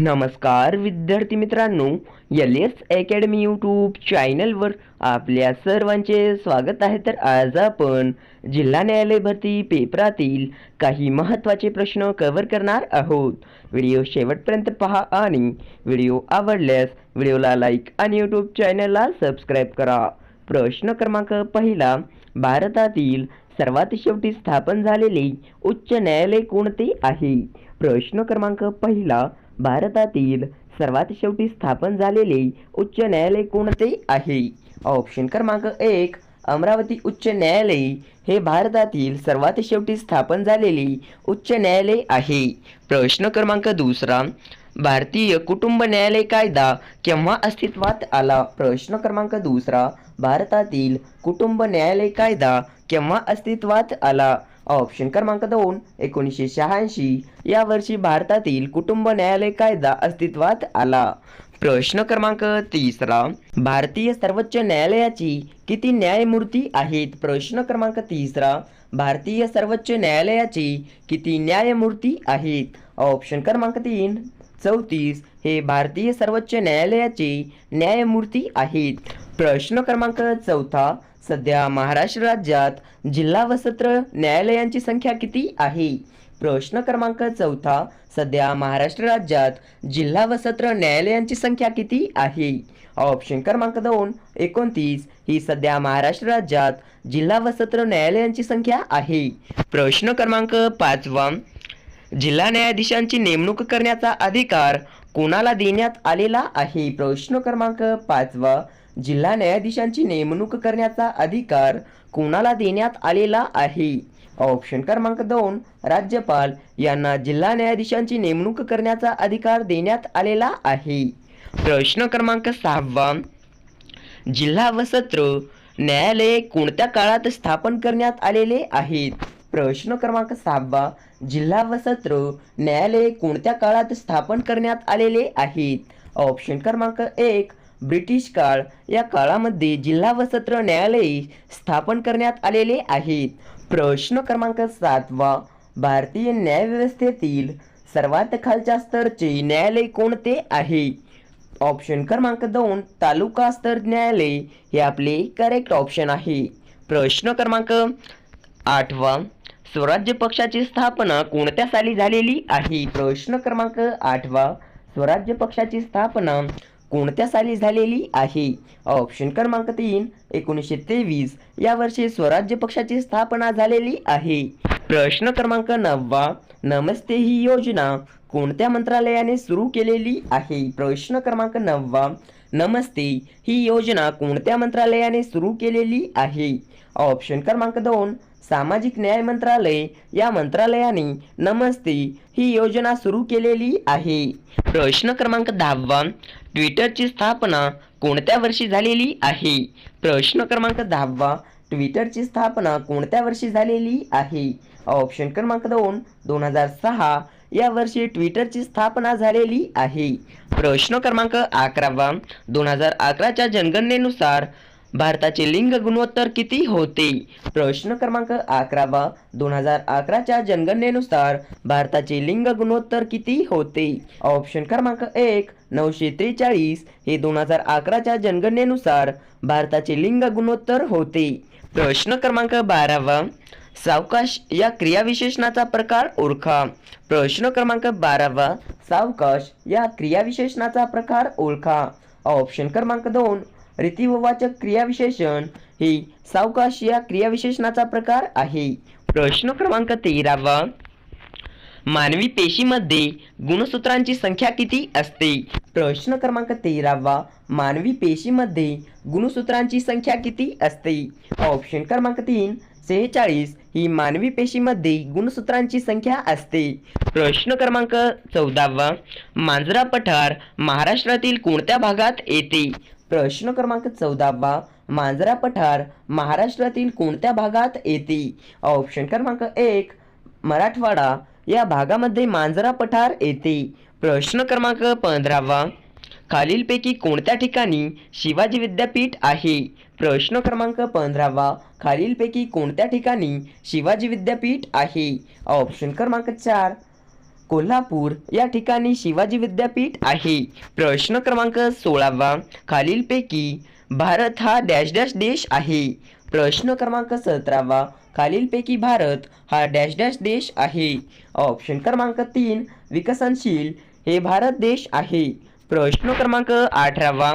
नमस्कार विद्यार्थी मित्रांनो, एल.एस. अकॅडमी यूट्यूब चॅनलवर आपल्या सर्वांचे स्वागत आहे। तर आज आपण जिल्हा न्यायालय भरती पेपरातील काही महत्त्वाचे प्रश्न कव्हर करणार आहोत। व्हिडिओ शेवटपर्यंत पहा आणि व्हिडिओ आवडल्यास व्हिडिओला लाईक आणि यूट्यूब चॅनलला सबस्क्राईब करा। प्रश्न क्रमांक पहिला, भारतातील सर्वात शेवटी स्थापन झालेले उच्च न्यायालय कोणते आहे? प्रश्न क्रमांक पहिला, भारतातील सर्वात शेवटी स्थापन झालेले उच्च न्यायालय कोणते आहे? ऑप्शन क्रमांक 1, अमरावती उच्च न्यायालय हे भारतातील सर्वात शेवटी स्थापन झालेले उच्च न्यायालय आहे। प्रश्न क्रमांक दुसरा, भारतीय कुटुंब न्यायालय कायदा केव्हा अस्तित्वात आला? प्रश्न क्रमांक दुसरा, भारतातील कुटुंब न्यायालय कायदा केव्हा अस्तित्वात आला? ऑप्शन क्रमांक 2, 1986 या वर्षी भारतातील कुटुंब न्यायालय कायदा अस्तित्वात आला। प्रश्न क्रमांक तिसरा, भारतीय सर्वोच्च न्यायालयाची किती न्यायमूर्ती आहेत? प्रश्न क्रमांक तिसरा, भारतीय सर्वोच्च न्यायालयाची किती न्यायमूर्ती आहेत? ऑप्शन क्रमांक 3, 34 हे भारतीय सर्वोच्च न्यायालयाचे न्यायमूर्ती आहेत। प्रश्न क्रमांक चौथा, सध्या महाराष्ट्र राज्यात जिल्हा व सत्र न्यायालयांची संख्या किती आहे? प्रश्न क्रमांक चौथा, सध्या महाराष्ट्र राज्यात जिल्हा व सत्र न्यायालयांची संख्या किती आहे? ऑप्शन क्रमांक 2, 29 ही सध्या महाराष्ट्र राज्यात जिल्हा व सत्र न्यायालयांची संख्या आहे। प्रश्न क्रमांक पाचवा, जिल्हा न्यायाधीशांची नेमणूक करण्याचा अधिकार कोणाला देण्यात आलेला आहे? प्रश्न क्रमांक पाचवा, जिल्हा न्यायाधीशांची नेमणूक करण्याचा अधिकार कोणाला देण्यात आलेला आहे? ऑप्शन क्रमांक 2, राज्यपाल यांना जिल्हा न्यायाधीशांची नेमणूक करण्याचा अधिकार देण्यात आलेला आहे। प्रश्न क्रमांक 6, जिल्हा व सत्र न्यायालय कोणत्या काळात स्थापन करण्यात आलेले आहेत? प्रश्न क्रमांक 6, जिल्हा व सत्र न्यायालय कोणत्या काळात स्थापन करण्यात आलेले आहेत? ऑप्शन क्रमांक 1, ब्रिटिश काळ या काळामध्ये जिल्हा व सत्र न्यायालय स्थापन करण्यात आलेले आहेत। प्रश्न क्रमांक 7, भारतीय न्यायव्यवस्थेतील सर्वात खालच्या स्तरचे न्यायालय कोणते आहे? ऑप्शन क्रमांक 2, तालुका स्तर न्यायालय हे आपले करेक्ट ऑप्शन आहे। प्रश्न क्रमांक 8, स्वराज्य पक्षाची स्थापना कोणत्या साली झालेली आहे? प्रश्न क्रमांक 8, स्वराज्य पक्षाची स्थापना कोणत्या साली झालेली आहे? ऑप्शन क्रमांक 3, 1923 या वर्षी स्वराज्य पक्षाची स्थापना झालेली आहे। प्रश्न क्रमांक 9, नमस्ते ही योजना कोणत्या मंत्रालयाने सुरू केलेली आहे? प्रश्न क्रमांक 9, नमस्ते ही योजना कोणत्या मंत्रालयाने सुरू केलेली आहे? ऑप्शन क्रमांक 2, सामाजिक न्याय मंत्रालय या मंत्रालयाने नमस्ते ही योजना सुरू केलेली आहे। प्रश्न क्रमांक 10, ट्विटरची स्थापना कोणत्या वर्षी झालेली आहे? प्रश्न क्रमांक 10, ट्विटरची स्थापना कोणत्या वर्षी झालेली आहे? ऑप्शन क्रमांक 2, 2006 या वर्षी ट्विटरची स्थापना झालेली आहे। प्रश्न क्रमांक 11, 2011च्या जनगणनेनुसार भारताचे लिंग गुणोत्तर किती होते? प्रश्न क्रमांक 11, 2011च्या जनगणनेनुसार भारताचे लिंग गुणोत्तर किती होते? ऑप्शन क्रमांक 1, 943 हे 2011च्या जनगणनेनुसार भारताचे लिंग गुणोत्तर होते। प्रश्न क्रमांक 12, सावकाश या क्रियाविशेषणाचा प्रकार ओळखा। प्रश्न क्रमांक 12, सावकाश या क्रियाविशेषणाचा प्रकार ओळखा। ऑप्शन क्रमांक 2, रीतिवाचक क्रियाविशेषण ही सावकाश या क्रियाविशेषणाचा प्रकार आहे। प्रश्न क्रमांक 13, मानवी पेशीमध्ये गुणसूत्रांची संख्या किती असते? प्रश्न क्रमांक 13, मानवी पेशीमध्ये गुणसूत्रांची संख्या किती असते? ऑप्शन क्रमांक 3, 46 ही मानवी पेशीमध्ये गुणसूत्रांची संख्या असते। प्रश्न क्रमांक 14, मांजरा पठार महाराष्ट्रातील कोणत्या भागात येते? प्रश्न क्रमांक 14, मांजरा पठार महाराष्ट्रातील कोणत्या भागात येते? ऑप्शन क्रमांक 1, मराठवाडा या भागामध्ये मांजरा पठार येते। प्रश्न क्रमांक 15, खालीलपैकी कोणत्या ठिकाणी शिवाजी विद्यापीठ आहे? प्रश्न क्रमांक 15, खालीलपैकी कोणत्या ठिकाणी शिवाजी विद्यापीठ आहे? ऑप्शन क्रमांक 4, कोल्हापूर या ठिकाणी शिवाजी विद्यापीठ आहे. प्रश्न क्रमांक 16वा, खालीलपैकी भारत हा डॅश डॅश देश आहे. प्रश्न क्रमांक 17वा, खालीलपैकी भारत हा डॅश डॅश देश आहे. ऑप्शन क्रमांक 3, विकसनशील हे भारत देश आहे. प्रश्न क्रमांक 18वा,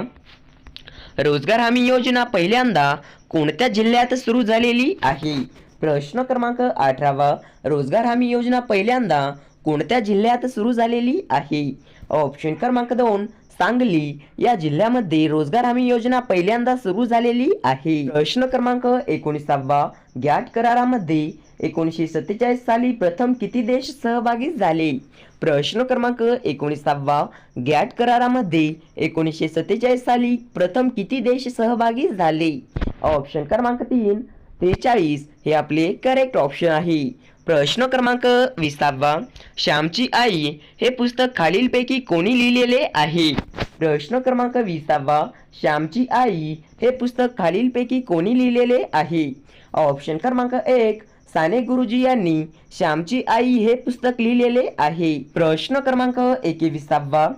रोजगार हमी योजना पहिल्यांदा कोणत्या जिल्ह्यात सुरू झालेली आहे? प्रश्न क्रमांक 18वा, रोजगार हमी योजना पहिल्यांदा कोणत्या जिल्ह्यात सुरू झालेली आहे? ऑप्शन क्रमांक 2, सांगली या जिल्ह्यामध्ये रोजगार हमी योजना पहिल्यांदा सुरू झालेली आहे. प्रश्न क्रमांक 19वा, गॅट करारामध्ये 1947 साली प्रथम किती देश सहभागी झाले? प्रश्न क्रमांक 19वा, गॅट करारामध्ये 1947 साली प्रथम किती देश सहभागी झाले? ऑप्शन क्रमांक 3, 43 हे आपले करेक्ट ऑप्शन आहे. प्रश्न क्रमांक 20वा, श्यामची आई हे पुस्तक खालीलपैकी कोणी लिहिलेले आहे? प्रश्न क्रमांक 20वा, श्यामची आई हे पुस्तक खालीलपैकी कोणी लिहिलेले आहे? ऑप्शन क्रमांक 1, साने गुरुजी यांनी श्यामची आई हे पुस्तक लिहिलेले आहे. प्रश्न क्रमांक 21वा,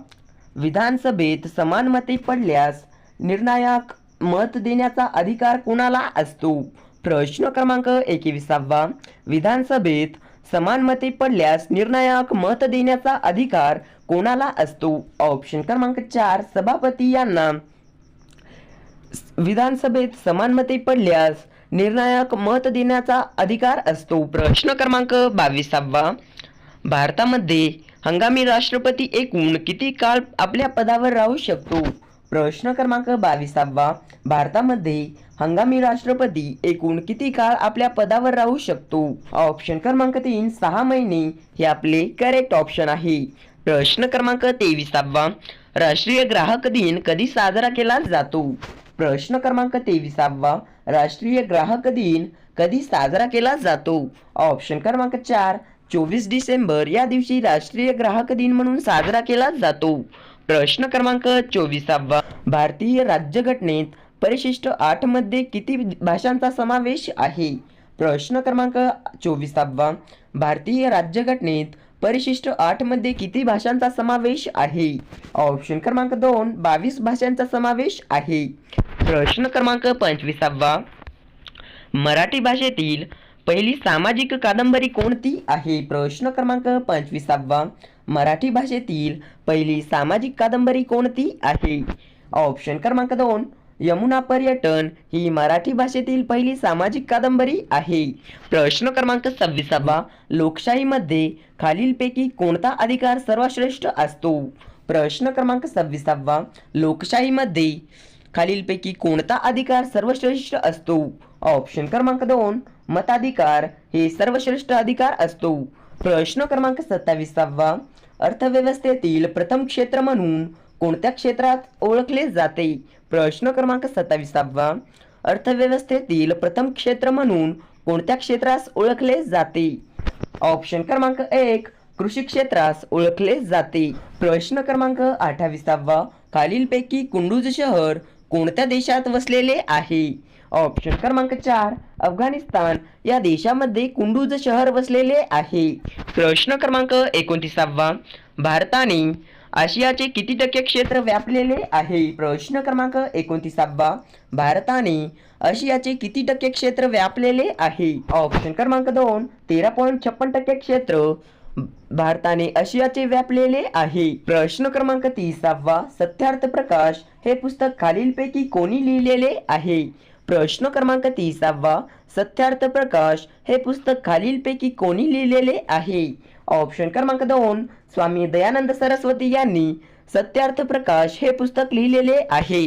विधानसभेत समान मते पडल्यास निर्णायक मत देण्याचा अधिकार कोणाला असतो? प्रश्न क्रमांक 21वा, विधानसभेत समान मते पडल्यास निर्णायक मत देण्याचा अधिकार कोणाला असतो? ऑप्शन क्रमांक 4, सभापती यांना. विधानसभेत समान मते पडल्यास निर्णायक मत देण्याचा अधिकार असतो. प्रश्न क्रमांक 22वा, भारतामध्ये हंगामी राष्ट्रपती एकूण किती काळ आपल्या पदावर राहू शकतो? प्रश्न क्रमांक 22वा, भारतामध्ये हंगामी राष्ट्रपती एकूण किती काळ आपल्या पदावर राहू शकतो? ऑप्शन क्रमांक 3, 6 महिने हे आपले करेक्ट ऑप्शन आहे. प्रश्न क्रमांक 23वा, राष्ट्रीय ग्राहक दिन कधी साजरा केला जातो? प्रश्न क्रमांक 23वा, राष्ट्रीय ग्राहक दिन कधी साजरा केला जातो? ऑप्शन क्रमांक 4, 24 डिसेंबर या दिवशी राष्ट्रीय ग्राहक दिन म्हणून साजरा केला जातो. प्रश्न क्रमांक 24वा, भारतीय राज्यघटनेत परिशिष्ट 8 मध्ये किती भाषांचा समावेश आहे? प्रश्न क्रमांक 24वा, भारतीय राज्यघटनेत परिशिष्ट 8 मध्ये किती भाषांचा समावेश आहे? ऑप्शन क्रमांक 2, 22 भाषांचा समावेश आहे. प्रश्न क्रमांक 25वा, मराठी भाषेतील पहिली सामाजिक कादंबरी कोणती आहे? प्रश्न क्रमांक 25वा, मराठी भाषेतील पहिली सामाजिक कादंबरी कोणती आहे? ऑप्शन क्रमांक 2, यमुना पर्यटन ही मराठी भाषेतील पहिली सामाजिक कादंबरी आहे. प्रश्न क्रमांक 26वा, लोकशाहीमध्ये खालीलपैकी कोणता अधिकार सर्वश्रेष्ठ असतो? प्रश्न क्रमांक 26वा, लोकशाहीमध्ये खालीलपैकी कोणता अधिकार सर्वश्रेष्ठ असतो? ऑप्शन क्रमांक 2, मताधिकार हे सर्वश्रेष्ठ अधिकार असतो. प्रश्न क्रमांक 27वा, अर्थव्यवस्थेतील प्रथम क्षेत्र म्हणून कोणत्या क्षेत्रात ओळखले जाते? प्रश्न क्रमांक 27वा, अर्थव्यवस्थेतील प्रथम क्षेत्र म्हणून कोणत्या क्षेत्रास ओळखले जाते? ऑप्शन क्रमांक 1, कृषी क्षेत्रास ओळखले जाते. प्रश्न क्रमांक 28वा, खालीलपैकी कुंडूज शहर कोणत्या देशात वसलेले आहे? ऑप्शन क्रमांक 4, अफगाणिस्तान या देशामध्ये कुंडूज शहर वसलेले आहे. प्रश्न क्रमांक 29वा, भारताने आशियाचे किती टक्के क्षेत्र व्यापलेले आहे? प्रश्न क्रमांक 29वा, भारताने आशियाचे किती टक्के क्षेत्र व्यापलेले आहे? ऑप्शन क्रमांक 2, 13.56% क्षेत्र भारताने आशियाचे व्यापलेले आहे. प्रश्न क्रमांक 30वा, सत्यार्थ प्रकाश हे पुस्तक खालीलपैकी कोणी लिहिलेले आहे? प्रश्न क्रमांक 30वा, सत्यार्थ प्रकाश हे पुस्तक खालीलपैकी कोणी लिहिलेले आहे? ऑप्शन क्रमांक 2, स्वामी दयानंद सरस्वती यांनी सत्यार्थ प्रकाश हे पुस्तक लिहिलेले आहे.